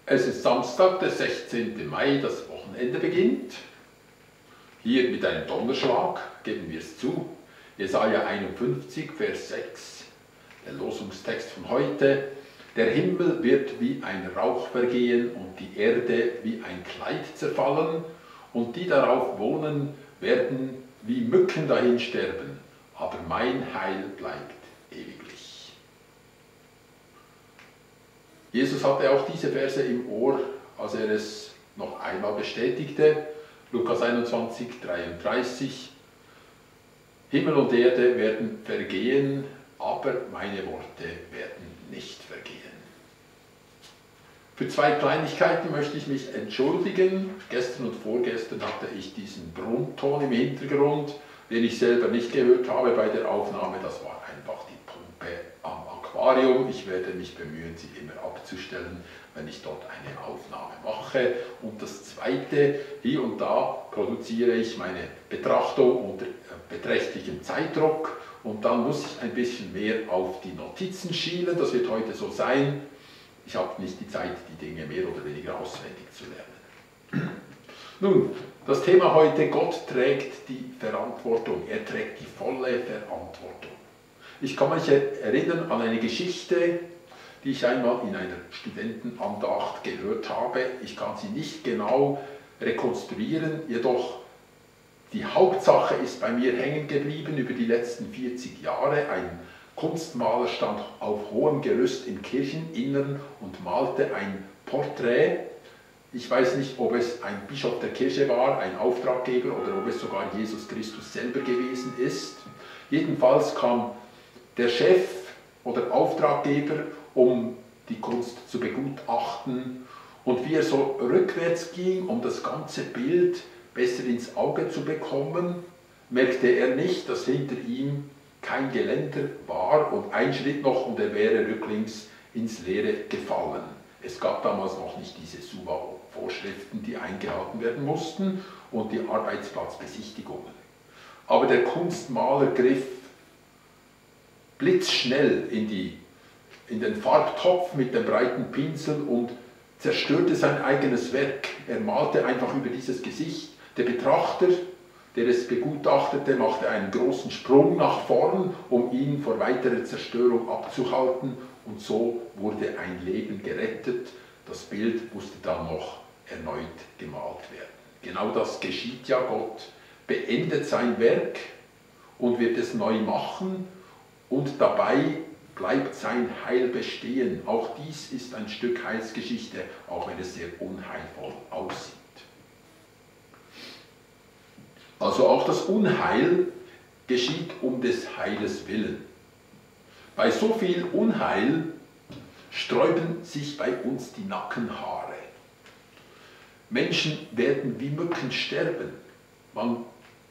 Es ist Samstag, der 16. Mai, das Wochenende beginnt. Hier mit einem Donnerschlag, geben wir es zu. Jesaja 51, Vers 6, der Losungstext von heute. Der Himmel wird wie ein Rauch vergehen und die Erde wie ein Kleid zerfallen, und die darauf wohnen, werden wie Mücken dahin sterben, aber mein Heil bleibt ewiglich. Jesus hatte auch diese Verse im Ohr, als er es noch einmal bestätigte. Lukas 21, 33. Himmel und Erde werden vergehen, aber meine Worte werden nicht vergehen. Für zwei Kleinigkeiten möchte ich mich entschuldigen. Gestern und vorgestern hatte ich diesen Brummton im Hintergrund, den ich selber nicht gehört habe bei der Aufnahme. Das war einfach die Pumpe am Aquarium. Ich werde mich bemühen, sie immer abzustellen, wenn ich dort eine Aufnahme mache. Und das Zweite, hier und da produziere ich meine Betrachtung unter beträchtlichem Zeitdruck und dann muss ich ein bisschen mehr auf die Notizen schielen. Das wird heute so sein. Ich habe nicht die Zeit, die Dinge mehr oder weniger auswendig zu lernen. Nun, das Thema heute: Gott trägt die Verantwortung. Er trägt die volle Verantwortung. Ich kann mich erinnern an eine Geschichte, die ich einmal in einer Studentenandacht gehört habe. Ich kann sie nicht genau rekonstruieren, jedoch die Hauptsache ist bei mir hängen geblieben über die letzten 40 Jahre. Ein Kunstmaler stand auf hohem Gerüst im Kircheninnern und malte ein Porträt. Ich weiß nicht, ob es ein Bischof der Kirche war, ein Auftraggeber, oder ob es sogar Jesus Christus selber gewesen ist. Jedenfalls kam der Chef oder Auftraggeber, um die Kunst zu begutachten. Und wie er so rückwärts ging, um das ganze Bild besser ins Auge zu bekommen, merkte er nicht, dass hinter ihm kein Geländer war und ein Schritt noch und er wäre rücklings ins Leere gefallen. Es gab damals noch nicht diese SUVA-Vorschriften, die eingehalten werden mussten, und die Arbeitsplatzbesichtigungen. Aber der Kunstmaler griff blitzschnell in den Farbtopf mit dem breiten Pinsel und zerstörte sein eigenes Werk. Er malte einfach über dieses Gesicht. Der Betrachter, der es begutachtete, machte einen großen Sprung nach vorn, um ihn vor weiterer Zerstörung abzuhalten, und so wurde ein Leben gerettet. Das Bild musste dann noch erneut gemalt werden. Genau das geschieht ja. Gott beendet sein Werk und wird es neu machen, und dabei bleibt sein Heil bestehen. Auch dies ist ein Stück Heilsgeschichte, auch wenn es sehr unheilvoll aussieht. Also auch das Unheil geschieht um des Heiles willen. Bei so viel Unheil sträuben sich bei uns die Nackenhaare. Menschen werden wie Mücken sterben. Man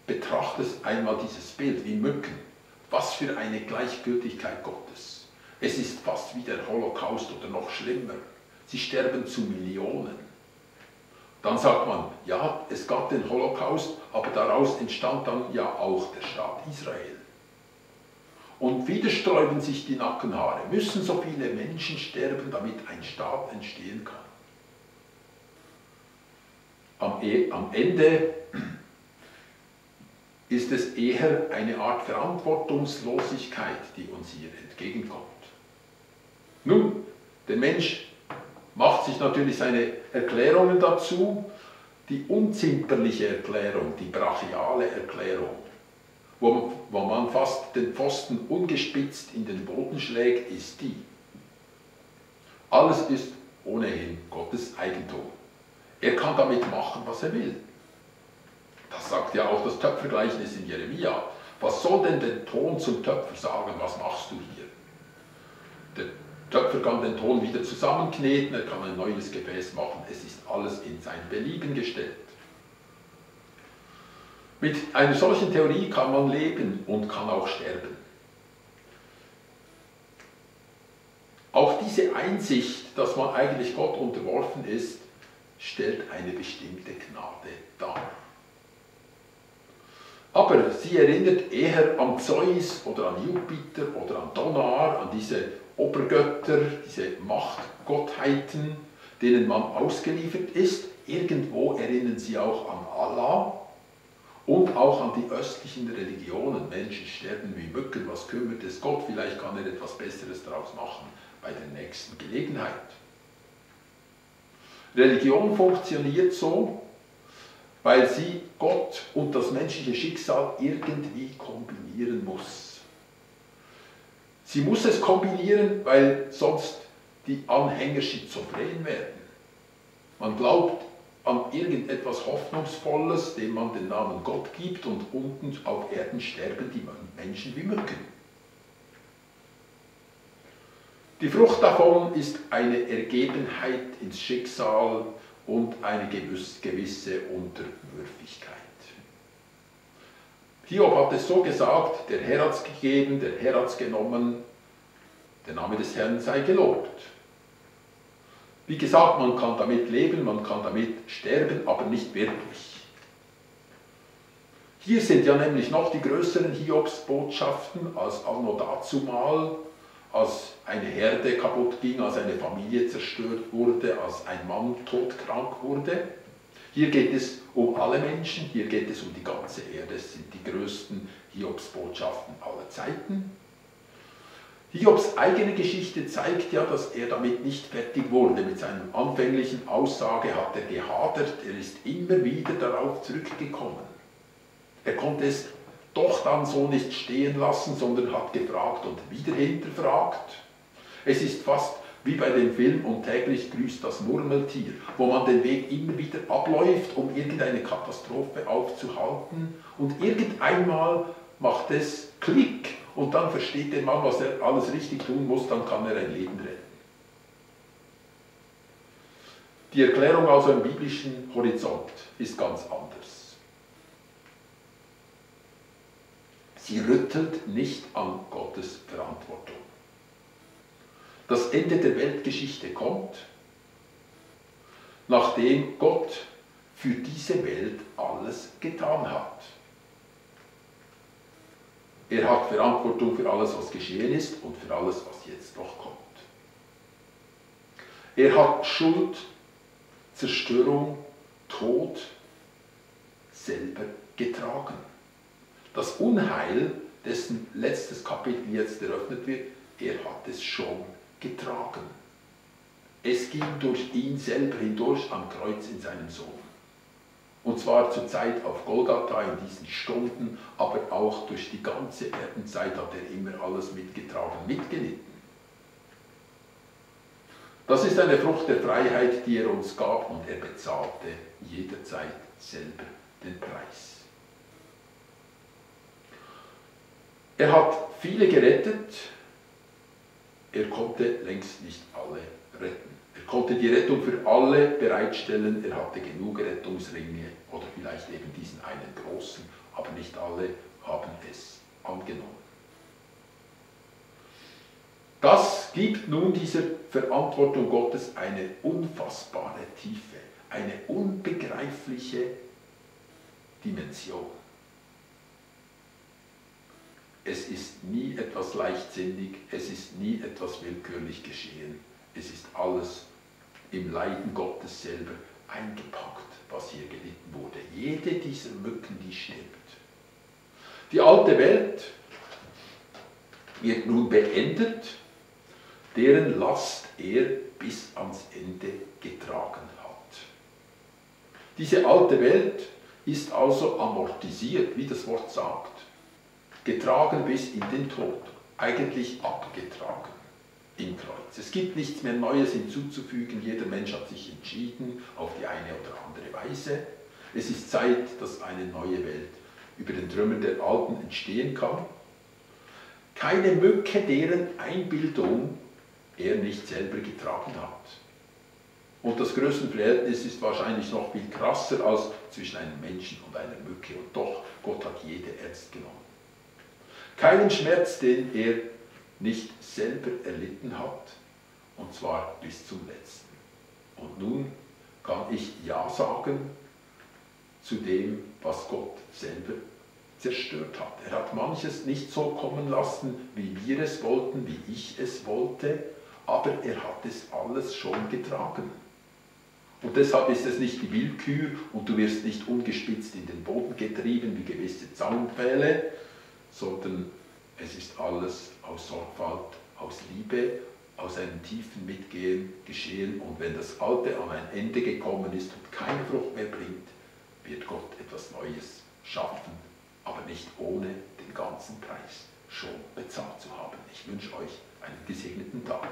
betrachtet einmal dieses Bild wie Mücken. Was für eine Gleichgültigkeit Gottes. Es ist fast wie der Holocaust oder noch schlimmer. Sie sterben zu Millionen. Dann sagt man, ja, es gab den Holocaust, aber daraus entstand dann ja auch der Staat Israel. Und wieder sträuben sich die Nackenhaare. Müssen so viele Menschen sterben, damit ein Staat entstehen kann? Am Ende ist es eher eine Art Verantwortungslosigkeit, die uns hier entgegenkommt. Nun, der Mensch macht sich natürlich seine Erklärungen dazu. Die unzimperliche Erklärung, die brachiale Erklärung, wo man fast den Pfosten ungespitzt in den Boden schlägt, ist die: Alles ist ohnehin Gottes Eigentum. Er kann damit machen, was er will. Das sagt ja auch das Töpfergleichnis in Jeremia. Was soll denn der Ton zum Töpfer sagen? Was machst du hier? Der Töpfer kann den Ton wieder zusammenkneten, er kann ein neues Gefäß machen. Es ist alles in sein Belieben gestellt. Mit einer solchen Theorie kann man leben und kann auch sterben. Auch diese Einsicht, dass man eigentlich Gott unterworfen ist, stellt eine bestimmte Gnade dar. Aber sie erinnert eher an Zeus oder an Jupiter oder an Donar, an diese Obergötter, diese Machtgottheiten, denen man ausgeliefert ist. Irgendwo erinnern sie auch an Allah und auch an die östlichen Religionen. Menschen sterben wie Mücken, was kümmert es Gott? Vielleicht kann er etwas Besseres daraus machen bei der nächsten Gelegenheit. Religion funktioniert so, weil sie Gott und das menschliche Schicksal irgendwie kombinieren muss. Sie muss es kombinieren, weil sonst die Anhänger schizophren werden. Man glaubt an irgendetwas Hoffnungsvolles, dem man den Namen Gott gibt, und unten auf Erden sterben die Menschen wie Mücken. Die Frucht davon ist eine Ergebenheit ins Schicksal und eine gewisse Unterwürfigkeit. Hiob hat es so gesagt: Der Herr hat es gegeben, der Herr hat es genommen, der Name des Herrn sei gelobt. Wie gesagt, man kann damit leben, man kann damit sterben, aber nicht wirklich. Hier sind ja nämlich noch die größeren Hiobsbotschaften als anno dazumal, als eine Herde kaputt ging, als eine Familie zerstört wurde, als ein Mann todkrank wurde. Hier geht es um alle Menschen, hier geht es um die ganze Erde. Es sind die größten Hiobsbotschaften aller Zeiten. Hiobs eigene Geschichte zeigt ja, dass er damit nicht fertig wurde. Mit seiner anfänglichen Aussage hat er gehadert, er ist immer wieder darauf zurückgekommen. Er konnte es doch dann so nicht stehen lassen, sondern hat gefragt und wieder hinterfragt. Es ist fast wie bei dem Film Und täglich grüßt das Murmeltier, wo man den Weg immer wieder abläuft, um irgendeine Katastrophe aufzuhalten, und irgendeinmal macht es Klick und dann versteht der Mann, was er alles richtig tun muss, dann kann er ein Leben retten. Die Erklärung also im biblischen Horizont ist ganz anders. Sie rüttelt nicht an Gottes Verantwortung. Das Ende der Weltgeschichte kommt, nachdem Gott für diese Welt alles getan hat. Er hat Verantwortung für alles, was geschehen ist, und für alles, was jetzt noch kommt. Er hat Schuld, Zerstörung, Tod selber getragen. Das Unheil, dessen letztes Kapitel jetzt eröffnet wird, er hat es schon getragen. Es ging durch ihn selber hindurch am Kreuz in seinem Sohn. Und zwar zur Zeit auf Golgatha in diesen Stunden, aber auch durch die ganze Erdenzeit hat er immer alles mitgetragen, mitgelitten. Das ist eine Frucht der Freiheit, die er uns gab, und er bezahlte jederzeit selber den Preis. Er hat viele gerettet, er konnte längst nicht alle retten. Er konnte die Rettung für alle bereitstellen, er hatte genug Rettungsringe oder vielleicht eben diesen einen großen, aber nicht alle haben es angenommen. Das gibt nun dieser Verantwortung Gottes eine unfassbare Tiefe, eine unbegreifliche Dimension. Es ist nie etwas leichtsinnig, es ist nie etwas willkürlich geschehen. Es ist alles im Leiden Gottes selber eingepackt, was hier gelitten wurde. Jede dieser Mücken, die stirbt. Die alte Welt wird nun beendet, deren Last er bis ans Ende getragen hat. Diese alte Welt ist also amortisiert, wie das Wort sagt. Getragen bis in den Tod, eigentlich abgetragen im Kreuz. Es gibt nichts mehr Neues hinzuzufügen, jeder Mensch hat sich entschieden auf die eine oder andere Weise. Es ist Zeit, dass eine neue Welt über den Trümmern der Alten entstehen kann. Keine Mücke, deren Einbildung er nicht selber getragen hat. Und das Größenverhältnis ist wahrscheinlich noch viel krasser als zwischen einem Menschen und einer Mücke. Und doch, Gott hat jede ernst genommen. Keinen Schmerz, den er nicht selber erlitten hat, und zwar bis zum letzten. Und nun kann ich Ja sagen zu dem, was Gott selber zerstört hat. Er hat manches nicht so kommen lassen, wie wir es wollten, wie ich es wollte, aber er hat es alles schon getragen. Und deshalb ist es nicht die Willkür und du wirst nicht ungespitzt in den Boden getrieben wie gewisse Zaunpfähle, sondern es ist alles aus Sorgfalt, aus Liebe, aus einem tiefen Mitgehen geschehen. Und wenn das Alte an ein Ende gekommen ist und keine Frucht mehr bringt, wird Gott etwas Neues schaffen, aber nicht ohne den ganzen Preis schon bezahlt zu haben. Ich wünsche euch einen gesegneten Tag.